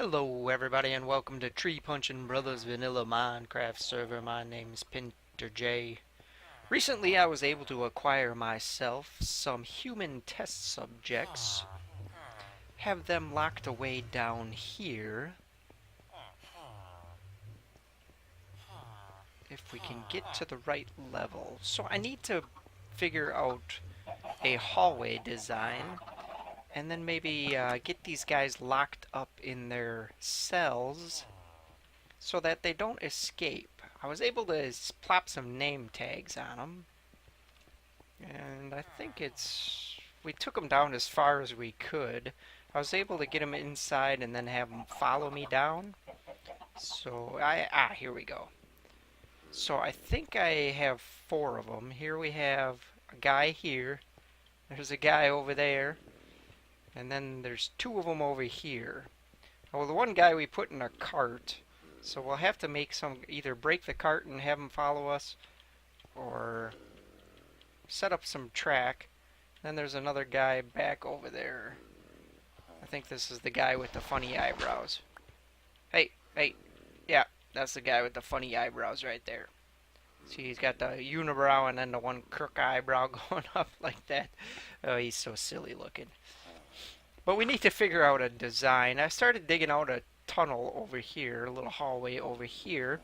Hello everybody and welcome to TreePunching Brothers Vanilla Minecraft server. My name is Pinter J. Recently I was able to acquire myself some human test subjects, have them locked away down here. If we can get to the right level. So I need to figure out a hallway design and then maybe get these guys locked up in their cells so that they don't escape. I was able to plop some name tags on them, and I think we took them down as far as we could. I was able to get them inside and then have them follow me down. So here we go. So I think I have 4 of them. Here we have a guy here. There's a guy over there. And then there's 2 of them over here. Well, the one guy we put in a cart. So we'll have to make either break the cart and have him follow us, or set up some track. Then there's another guy back over there. I think this is the guy with the funny eyebrows. Hey, yeah, that's the guy with the funny eyebrows right there. See, he's got the unibrow and then the one crook eyebrow going up like that. Oh, he's so silly looking. But we need to figure out a design. I started digging out a tunnel over here, a little hallway over here,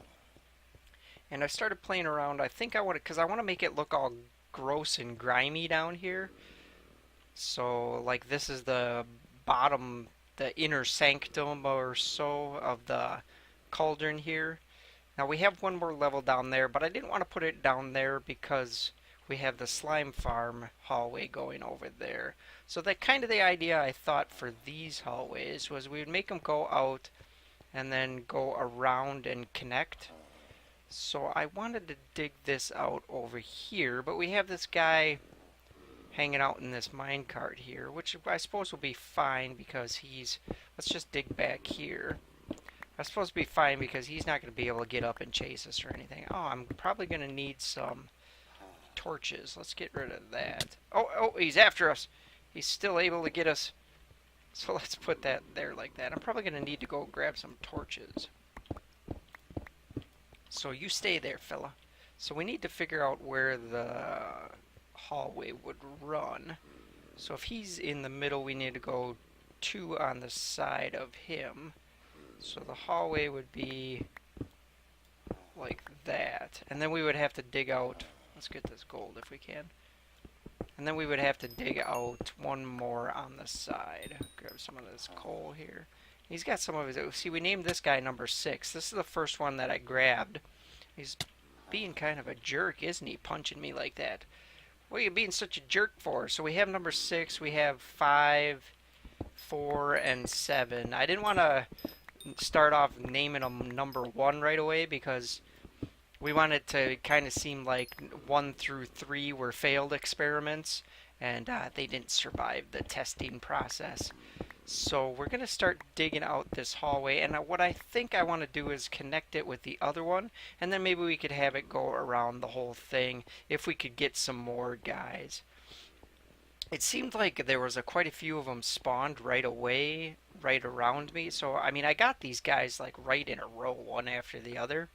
and I started playing around. I think I want to, because I want to make it look all gross and grimy down here. So like this is the bottom, the inner sanctum or so of the cauldron here. Now we have one more level down there, but I didn't want to put it down there because we have the slime farm hallway going over there. So that kind of the idea I thought for these hallways was we would make them go out and then go around and connect. So I wanted to dig this out over here, but we have this guy hanging out in this minecart here, which I suppose will be fine because let's just dig back here. I suppose it'll be fine because he's not going to be able to get up and chase us or anything. Oh, I'm probably going to need some torches. Let's get rid of that. Oh, he's after us. He's still able to get us. So let's put that there like that. I'm probably going to need to go grab some torches. So you stay there, fella. So we need to figure out where the hallway would run. So if he's in the middle, we need to go 2 on the side of him. So the hallway would be like that. And then we would have to dig out. Let's get this gold if we can. And then we would have to dig out one more on the side. Grab some of this coal here. He's got some of his... See, we named this guy number 6. This is the first one that I grabbed. He's being kind of a jerk, isn't he? Punching me like that. What are you being such a jerk for? So we have number 6. We have 5, 4, and 7. I didn't want to start off naming them number 1 right away because we want it to kind of seem like 1 through 3 were failed experiments and they didn't survive the testing process. So we're going to start digging out this hallway, and what I think I want to do is connect it with the other one, and then maybe we could have it go around the whole thing if we could get some more guys. It seemed like there was quite a few of them spawned right away, right around me. So, I mean, I got these guys like right in a row, one after the other.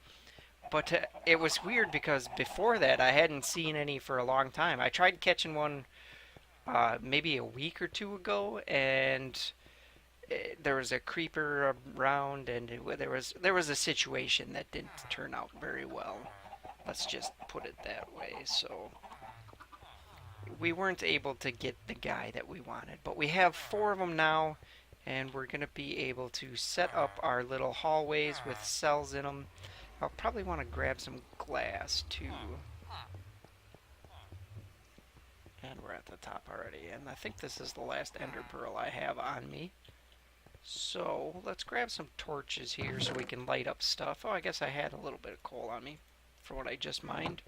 But it was weird because before that, I hadn't seen any for a long time. I tried catching one maybe a week or 2 ago, and there was a creeper around, and there was a situation that didn't turn out very well. Let's just put it that way. So we weren't able to get the guy that we wanted, but we have 4 of them now, and we're going to be able to set up our little hallways with cells in them. I'll probably want to grab some glass too. And we're at the top already, and I think this is the last ender pearl I have on me. So let's grab some torches here so we can light up stuff. Oh, I guess I had a little bit of coal on me for what I just mined.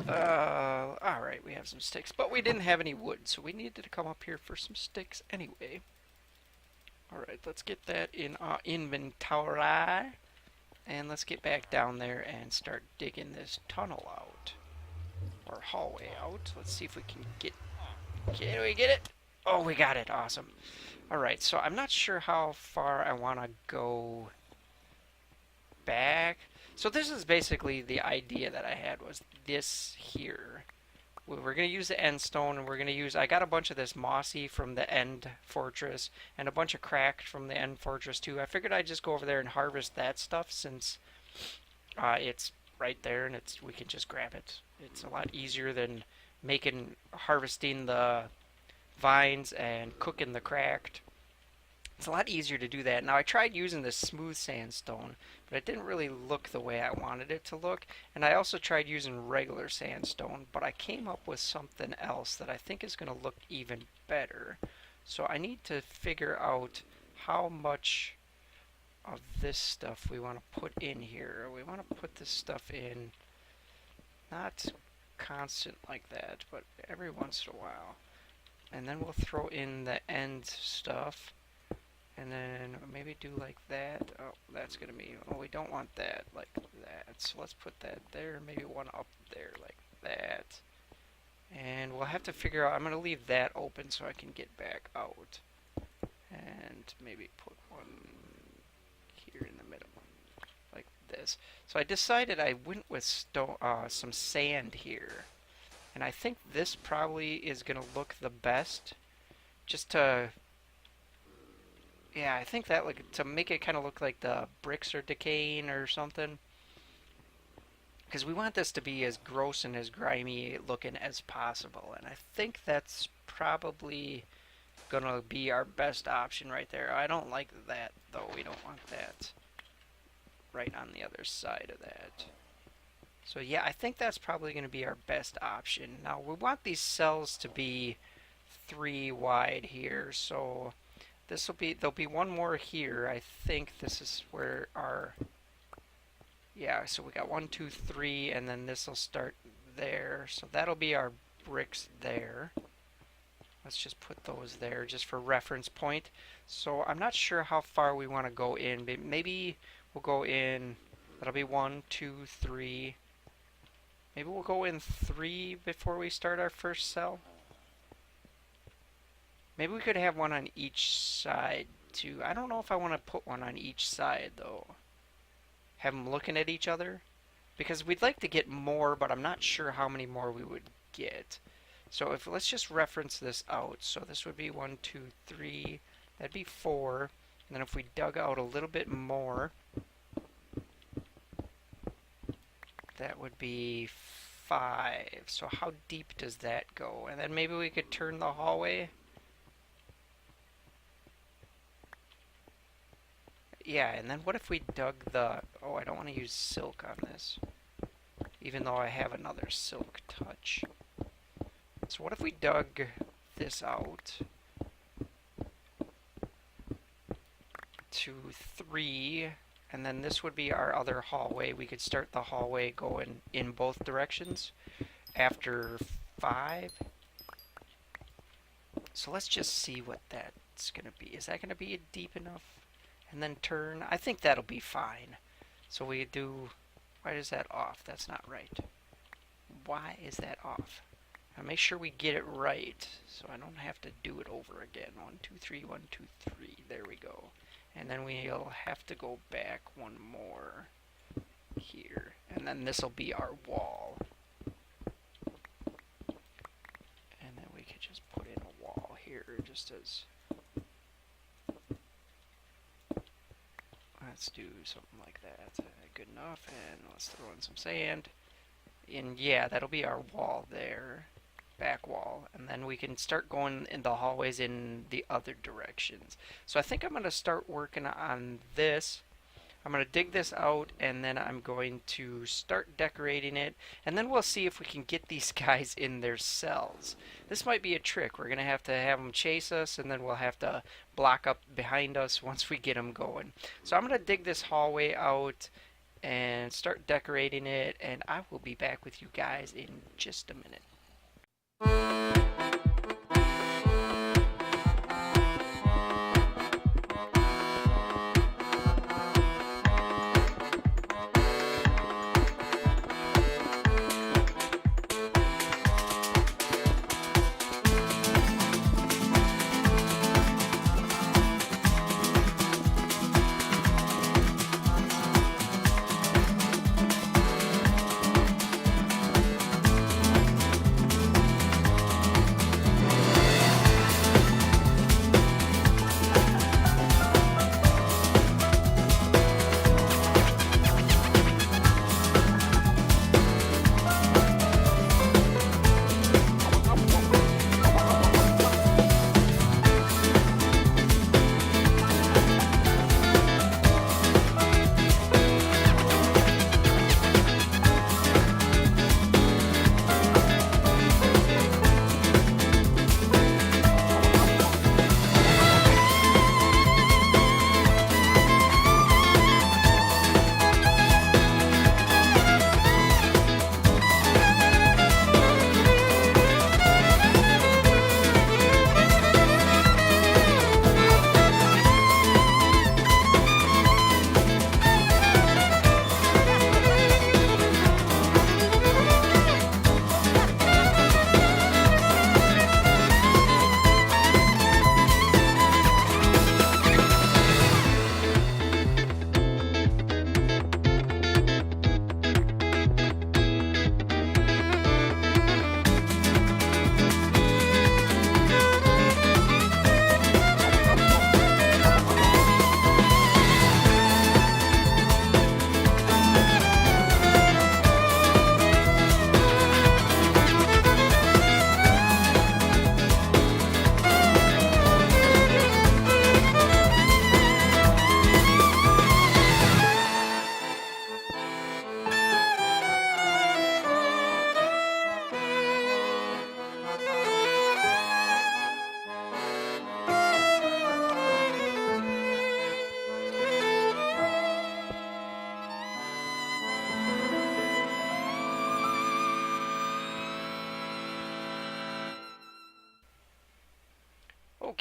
Alright, we have some sticks, but we didn't have any wood, so we needed to come up here for some sticks anyway. Alright, let's get that in our inventory. And let's get back down there and start digging this tunnel out. Or hallway out. Let's see if we can get... Can we get it? Oh, we got it. Awesome. All right, so I'm not sure how far I want to go back. So this is basically the idea that I had was this here. We're going to use the end stone, and we're going to use, I got a bunch of this mossy from the end fortress, and a bunch of cracked from the end fortress too. I figured I'd just go over there and harvest that stuff since it's right there, and we can just grab it. It's a lot easier than harvesting the vines and cooking the cracked. It's a lot easier to do that. Now I tried using this smooth sandstone, but it didn't really look the way I wanted it to look. And I also tried using regular sandstone, but I came up with something else that I think is going to look even better. So I need to figure out how much of this stuff we want to put in here. We want to put this stuff in not constant like that, but every once in a while. And then we'll throw in the end stuff. And then maybe do like that. Oh, that's going to be... Oh, we don't want that like that. So let's put that there. Maybe one up there like that. And we'll have to figure out... I'm going to leave that open so I can get back out. And maybe put one here in the middle. Like this. So I decided I went with some sand here. And I think this probably is going to look the best. Just to... Yeah, I think that to make it kind of look like the bricks are decaying or something. Because we want this to be as gross and as grimy looking as possible. And I think that's probably going to be our best option right there. I don't like that, though. We don't want that right on the other side of that. So yeah, I think that's probably going to be our best option. Now, we want these cells to be 3 wide here, so... there'll be one more here. I think this is where our, yeah, so we got 1, 2, 3, and then this will start there. So that'll be our bricks there. Let's just put those there just for reference point. So I'm not sure how far we want to go in, but maybe we'll go in, that'll be 1, 2, 3. Maybe we'll go in 3 before we start our first cell. Maybe we could have one on each side, too. I don't know if I want to put one on each side, though. Have them looking at each other. Because we'd like to get more, but I'm not sure how many more we would get. So let's just reference this out. So this would be 1, 2, 3. That'd be 4. And then if we dug out a little bit more, that would be 5. So how deep does that go? And then maybe we could turn the hallway. Yeah, and then what if we dug the... Oh, I don't want to use silk on this. Even though I have another silk touch. So what if we dug this out to 3, and then this would be our other hallway. We could start the hallway going in both directions after 5. So let's just see what that's going to be. Is that going to be deep enough? And then turn. I think that'll be fine. So we do... Why is that off? That's not right. Why is that off? Now make sure we get it right, so I don't have to do it over again. 1, 2, 3, 1, 2, 3. There we go. And then we'll have to go back one more here. And then this will be our wall. And then we could just put in a wall here just as... Let's do something like that. Good enough. And let's throw in some sand. And yeah, that'll be our wall there. Back wall. And then we can start going in the hallways in the other directions. So I think I'm going to start working on this. I'm going to dig this out, and then I'm going to start decorating it, and then we'll see if we can get these guys in their cells. This might be a trick. We're going to have them chase us, and then we'll have to block up behind us once we get them going. So I'm going to dig this hallway out and start decorating it, and I will be back with you guys in just a minute.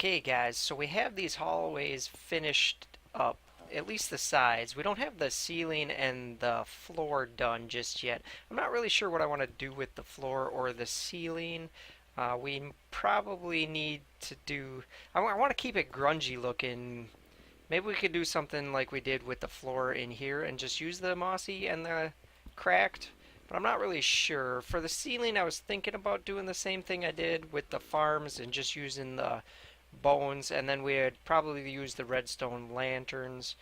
Okay, guys, so we have these hallways finished up, at least the sides. We don't have the ceiling and the floor done just yet. I'm not really sure what I want to do with the floor or the ceiling. We probably need to do... I want to keep it grungy looking. Maybe we could do something like we did with the floor in here and just use the mossy and the cracked. But I'm not really sure. For the ceiling, I was thinking about doing the same thing I did with the farms and just using the bones, and then we'd probably use the redstone lanterns.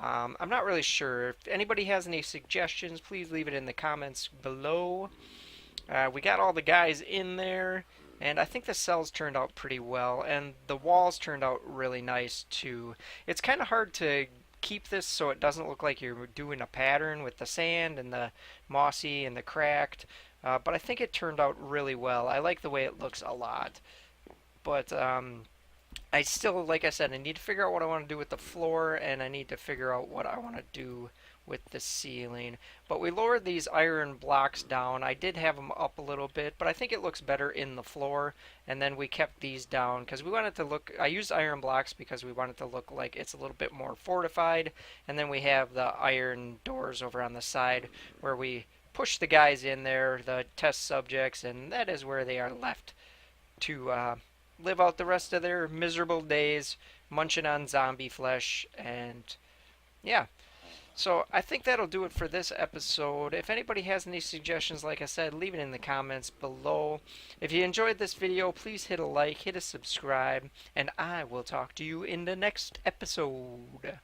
I'm not really sure. If anybody has any suggestions, please leave it in the comments below. We got all the guys in there, and I think the cells turned out pretty well, and the walls turned out really nice too. It's kind of hard to keep this so it doesn't look like you're doing a pattern with the sand and the mossy and the cracked, but I think it turned out really well. I like the way it looks a lot. But I still, like I said, I need to figure out what I want to do with the floor, and I need to figure out what I want to do with the ceiling. But we lowered these iron blocks down. I did have them up a little bit, but I think it looks better in the floor. And then we kept these down because we wanted to look... I used iron blocks because we wanted to look like it's a little bit more fortified. And then we have the iron doors over on the side where we push the guys in there, the test subjects, and that is where they are left to live out the rest of their miserable days munching on zombie flesh. And yeah, so I think that'll do it for this episode. If anybody has any suggestions, like I said, leave it in the comments below. If you enjoyed this video, please hit a like, hit a subscribe, and I will talk to you in the next episode.